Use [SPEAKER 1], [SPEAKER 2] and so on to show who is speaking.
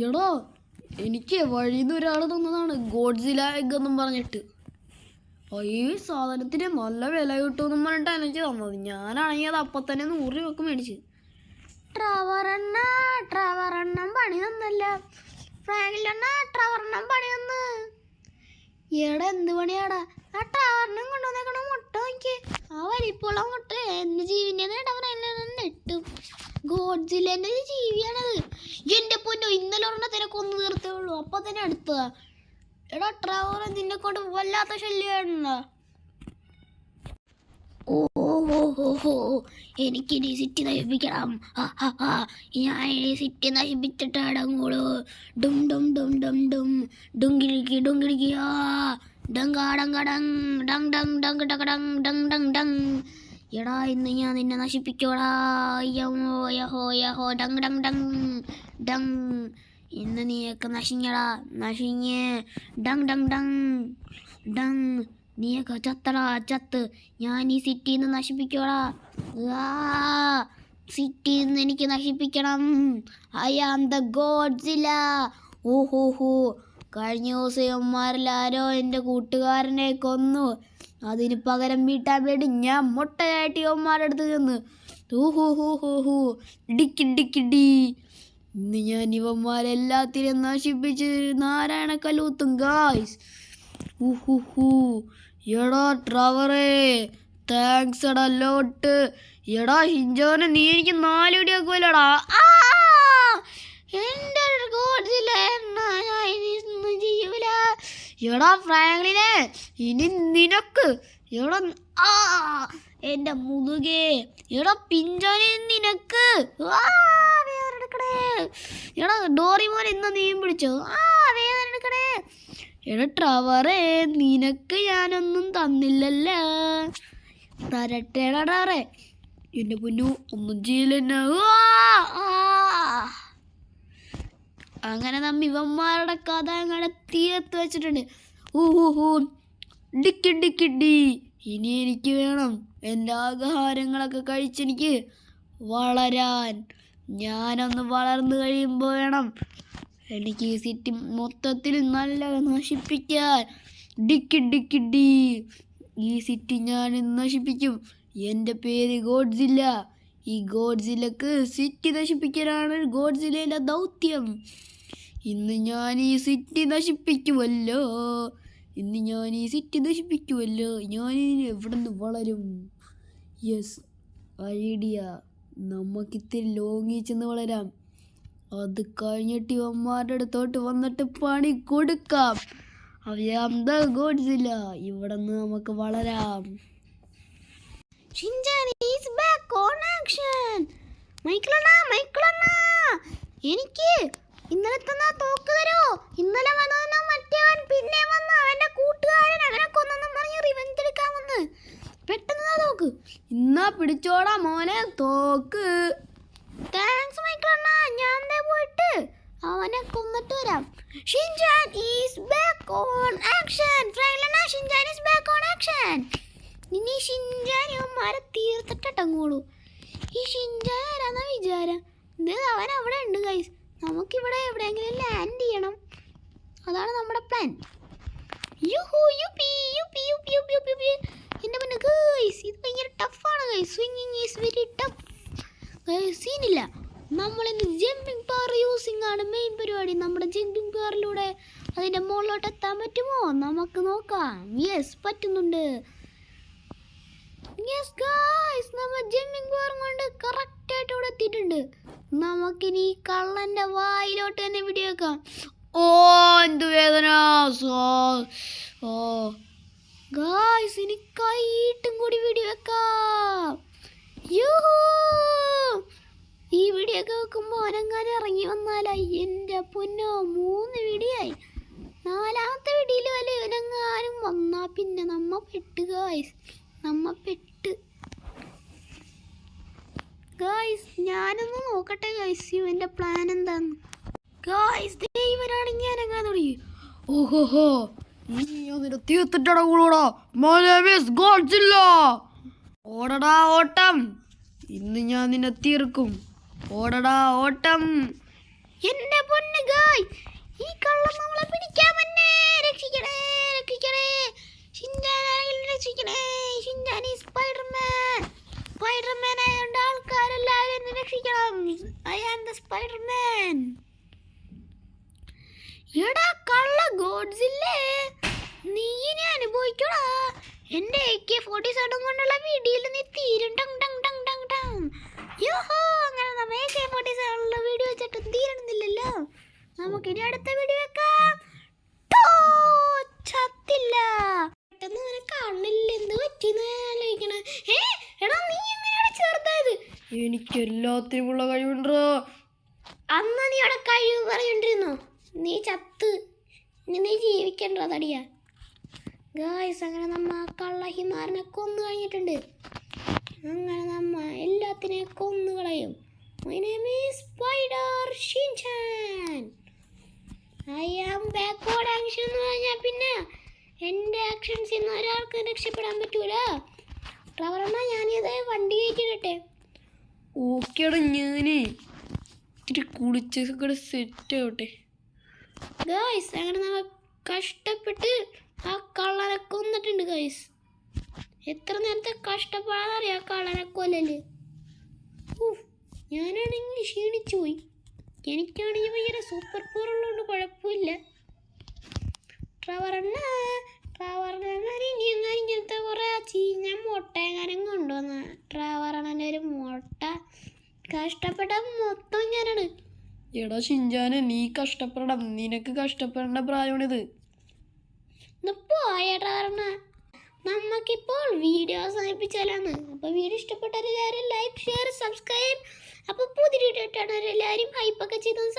[SPEAKER 1] എടോ എനിക്ക് വഴിന്ന് ഒരാൾ തന്നതാണ് ഗോഡ്സില എഗ് എന്നും പറഞ്ഞിട്ട്. ഈ സാധനത്തിന് നല്ല വില കിട്ടുമെന്നും പറഞ്ഞിട്ടാണ് എനിക്ക് തന്നത്. ഞാനാണെങ്കിൽ അത് അപ്പം തന്നെ 100 രൂപക്ക് മേടിച്ച്. ട്രവറെണ്ണം പണി തന്നല്ല, ട്രവറെണ്ണം പണി തന്ന്. എടാ എന്ത് പണിയാടാ ആ ട്രവറിനും കൊണ്ടുവന്നേക്കണ മുട്ട നോക്കി. ആ വലിപ്പുള്ള മുട്ട എന്റെ ജീവിന്റെ നെട്ടും. ഗോഡ്സിലേന്റെ ജീവിയാണത്. എന്റെ പൊന്നോ, ഇന്നലെ ഒരെണ്ണത്തിനെ കൊന്നു തീർത്തേ ഉള്ളൂ, അപ്പൊ തന്നെ അടുത്തതാ. എടാ ട്രവർ നിന്നെ കൊണ്ട് വല്ലാത്ത ശല്യമായിരുന്നോ? ഓഹോ എനിക്കിനി സിറ്റി നശിപ്പിക്കണം. ഞാൻ ഈ സിറ്റി നശിപ്പിച്ചിട്ട് അടങ്ങോളൂ. ഡും ഡും ഡും ഡും ഡും ഡുങ്കിടിക്കി ഡുങ്കിടിക്കിയാ ഡങ്കാടങ്കടങ് ഡങ് ഡങ് ഡങ് ഡങ് ഡങ് ഡങ് ഡങ്. എടാ ഇന്ന് ഞാൻ നിന്നെ നശിപ്പിക്കോടാ. യഹോ ഡങ് ഡങ് ഡങ് ഡങ്. ഇന്ന് നീയൊക്കെ നശിഞ്ഞടാ, നശിഞ്ഞ് ഡങ് ഡങ് ഡങ് ഡങ്. നീയൊക്കെ ചത്തടാ, ചത്ത്. ഞാൻ ഈ സിറ്റിയിൽ നിന്ന് നശിപ്പിക്കോടാ. സിറ്റിയിൽ നിന്ന് എനിക്ക് നശിപ്പിക്കണം. I am the ഗോഡ്സില. ഓഹോ കഴിഞ്ഞ ദിവസം ഇവന്മാരെല്ലാരോ എൻ്റെ കൂട്ടുകാരനെ കൊന്നു. അതിന് പകരം വീട്ടാൻ വേണ്ടി ഞാൻ മുട്ടയായിട്ട് ഇവന്മാരുടെ അടുത്ത് ചെന്ന്. ഊഹു ഡിക്കിഡിക്കിഡി. ഇന്ന് ഞാൻ ഇവന്മാരെല്ലാത്തിനും നശിപ്പിച്ച് നാരായണ കലൂത്തും ഗായ്സ്. ഊഹു എടാ ട്രവറേ, താങ്ക്സ് എടാ ലോട്ട്. എടാ ഹിഞ്ചോനെ, നീ എനിക്ക് 4 ഇടി ആക്കുമല്ലോടാ. എൻ്റെ ഗോഡ്സില ചെയ്യൂല. എടാ ഫ്രാങ്ക്ലിനെ, ഇനി നിനക്ക്. എടാ എൻ്റെ മുതുകേ. എടാ പിഞ്ചോനെ, നിനക്ക്. എടാ ഡോറിമോൻ ഇന്ന് നീയും പിടിച്ചോ. വേദന എടുക്കണേ. എടാ ട്രവറേ, നിനക്ക് ഞാനൊന്നും തന്നില്ലല്ലോ. തരട്ടേടാ ട്രവറേ. എൻ്റെ പൊന്നു ഒന്നും ചെയ്യില്ലെന്നെ. അങ്ങനെ ഇവന്മാരുടെ കഥ അങ്ങനെ തീർത്ത് വെച്ചിട്ടുണ്ട്. ഊഹു ഡിക്കിഡിക്കിഡി. ഇനി എനിക്ക് വേണം എൻ്റെ ആഹാരങ്ങളൊക്കെ കഴിച്ചെനിക്ക് വളരാൻ. ഞാനൊന്ന് വളർന്നു കഴിയുമ്പോൾ വേണം എനിക്ക് ഈ സിറ്റി മൊത്തത്തിൽ നല്ല നശിപ്പിക്കാൻ. ഡിക്കിഡിക്കിഡി. ഈ സിറ്റി ഞാൻ നശിപ്പിക്കും. എൻ്റെ പേര് ഗോഡ്സില. ഈ ഗോഡ്സിലക്ക് സിറ്റി നശിപ്പിക്കാനാണ് ഗോഡ്സിലയിലെ ദൗത്യം. ഇന്ന് ഞാൻ ഈ സിറ്റി നശിപ്പിക്കുമല്ലോ. ഞാൻ എവിടെ നിന്ന് വളരും? Yes, idea. നമുക്കിത്തിരി ലോങ്ങി ചെന്ന് വളരാം. അത് കഴിഞ്ഞിട്ട് ഇവന്മാരുടെ അടുത്തോട്ട് വന്നിട്ട് പണി കൊടുക്കാം. ഗോഡ്സില. ഇവിടെ നിന്ന് നമുക്ക് വളരാം. എനിക്ക് ഇന്നലെ തന്ന തോക്ക് തരോ? ഇന്നലെ വന്ന മറ്റേവൻ പിന്നെ വന്ന് അവന്റെ കൂട്ടുകാരൻ അവനെ കൊന്നെന്നും പറഞ്ഞ് റിവെഞ്ച് എടുക്കാൻ വന്ന്. പെട്ടെന്ന് തോക്ക് ഇന്നാ പിടിച്ചോടാ മോനെ തോക്ക്. താങ്ക്സ് മൈക്കിളണ്ണ. ഞാൻ പോയിട്ട് അവനെ കൊന്നിട്ട് വരാം. Shinchan is back on action. Franklin, Shinchan is back on action. ഇനി ഷിൻചാൻ ഇവന്മാരെ തീർത്തിട്ടങ്ങോളൂ. ഈ ഷിൻചാൻ ആരാന്ന വിചാരം? അവൻ അവിടെ ഉണ്ട് ഗൈസ്. നമുക്കിവിടെ എവിടെയെങ്കിലും ലാൻഡ് ചെയ്യണം. അതാണ് നമ്മുടെ പ്ലാൻ. എൻ്റെ മുന്നേ ഗൈസ്, ഇത് ഭയങ്കര ടഫാണ് ഗൈസ്. സ്വിങ്ങിങ് ഈസ് വെരി ടഫ് ഗൈസ്. സീനില്ല. നമ്മളിന്ന് ജമ്പിങ് പവർ യൂസിങ് ആണ് മെയിൻ പരിപാടി. നമ്മുടെ ജമ്പിങ് പവറിലൂടെ അതിൻ്റെ മുകളിലോട്ട് എത്താൻ പറ്റുമോ? നമുക്ക് നോക്കാം. യെസ്, പറ്റുന്നുണ്ട്. യെസ് ഗൈസ്, നമ്മൾ ജമ്പിങ് പവർ കൊണ്ട് കറക്റ്റായിട്ട് ഇവിടെ എത്തിയിട്ടുണ്ട്. നമുക്കിനി ഈ കള്ളൻ്റെ വായിലോട്ട് തന്നെ വെടിവെക്കാം. എന്ത് വേദന. ഗൈസ്, ഇനി കൈയിട്ടും കൂടി വെടിവെക്കാം. ഈ വെടിയൊക്കെ വെക്കുമ്പോൾ അവനെങ്ങാനും ഇറങ്ങി വന്നാലായി. എൻ്റെ പൊന്നോ, 3 വെടിയായി. 4ാമത്തെ വെടിയിൽ വല്ല ഇവനെങ്ങാനും വന്നാ പിന്നെ നമ്മ പെട്ട് ഗൈസ്. ഗൈസ്, ഞാനൊന്ന് നോക്കട്ടെ ഗൈസ് ഇവൻ്റെ പ്ലാൻ എന്താന്ന്. ഗൈസ്, ഇവരാണെങ്കിൽ ഞാനെങ്ങാൻ തുടങ്ങി. ഓഹോ, തീർത്തിട്ടടങ്ങൂടാ. ഓടടാ ഓട്ടം. ഇന്ന് ഞാൻ നിന്നെ തീർക്കും.
[SPEAKER 2] ഓടടാ ഓട്ടം.
[SPEAKER 1] എന്റെ പൊന്ന് ഗായ്, ഈ കള്ളം നമ്മളെ പിടിക്കാൻ വന്നേ. രക്ഷിക്കണേ രക്ഷിക്കണേ, ഷിൻചാൻ രക്ഷിക്കണേ. ഷിൻചാൻ ഈ സ്പൈഡർമാൻ. സ്പൈഡർമാൻ ആയതുകൊണ്ട് ആൾക്കാരെല്ലാവരും എന്നെ രക്ഷിക്കണം. I am the Spiderman. എടാ കള്ള ഗോഡ്സില്ലേ, നീ ഇനി അനുഭവിക്കടാ. എന്റെ AK-47 കൊണ്ടുള്ള വീഡിയോയിൽ നീ തീരും. ടങ് ടങ് ടങ് ടങ് ടങ്. യോഹോ, അങ്ങനെ നമ്മ AK-47 വീഡിയോ വെച്ചിട്ടും തീരണമെന്നില്ലല്ലോ. നമുക്കിനി അടുത്ത വീഡിയോ വെക്കാം. ചത്തില്ല. പെട്ടെന്ന് അവനെ കാണില്ല, എന്ത് പറ്റിന്ന് ആലോചിക്കണേ. എടാ നീ എങ്ങനെയാണ് ചേർത്തത്?
[SPEAKER 2] എനിക്ക് എല്ലാത്തിനുമുള്ള കഴിവുണ്ടോ.
[SPEAKER 1] അന്ന് നീ അവിടെ കഴിവ് പറയണ്ടിരുന്നോ? നീ ചത്ത്, ഇനി നീ ജീവിക്കണ്ട തടിയാ. ഗായ്സ്, അങ്ങനെ നമ്മ കള്ള ഹിമാറിനെ കൊന്നു കഴിഞ്ഞിട്ടുണ്ട്. അങ്ങനെ നമ്മ എല്ലാത്തിനെയും കൊന്നു കളയും. My name is Spider Shinchan. I am backward action എന്ന് പറഞ്ഞാൽ പിന്നെ എൻ്റെ ആക്ഷൻസിൽ നിന്ന് ഒരാൾക്ക് രക്ഷപ്പെടാൻ പറ്റൂല. ട്രവറമ്മ, ഞാനിത് വണ്ടി കയറ്റിയിട്ടെ.
[SPEAKER 2] ഓക്കേടാ, ഞാനേ ഇത്തിരി കുളിച്ചൊക്കെ സെറ്റ് ആവട്ടെ.
[SPEAKER 1] ഗായ്സ്, അങ്ങനെ നമ്മ കഷ്ടപ്പെട്ട് ആ കള്ളനെ കൊന്നിട്ടുണ്ട് ഗായ്സ്. എത്ര നേരത്തെ കഷ്ടപ്പെടാന്നറിയാം ആ കള്ളനെ കൊല്ലല്. ഞാനാണെങ്കിൽ ക്ഷീണിച്ചു പോയി. എനിക്കാണെങ്കിൽ ഭയങ്കര സൂപ്പർ പവർ ഉള്ളതുകൊണ്ട് കുഴപ്പമില്ല. ട്രവറണ്ണ ഇനി എങ്ങനെ ഇങ്ങനത്തെ കുറേ ചീഞ്ഞ മുട്ട എങ്ങാനും കൊണ്ടുവന്ന. ട്രവറണ്ണൻ്റെ ഒരു മുട്ട കഷ്ടപ്പെട്ട മൊത്തം ഞാനാണ്.
[SPEAKER 2] എടാ ഷിൻചാനെ, നീ കഷ്ടപ്പെടണം. നിനക്ക് കഷ്ടപ്പെടേണ്ട പ്രായമാണിത്.
[SPEAKER 1] പോയ ട്രവറണ്ണ, നമുക്കിപ്പോൾ വീഡിയോ അവസാനിപ്പിച്ചാലാണ്. അപ്പോൾ വീഡിയോ ഇഷ്ടപ്പെട്ടാൽ എല്ലാവരും ലൈക്ക്, ഷെയർ, സബ്സ്ക്രൈബ്. അപ്പോൾ പുതിയ വീഡിയോ ഇട്ടാണ് എല്ലാവരും ഹൈപ്പൊക്കെ ചെയ്തൊന്ന്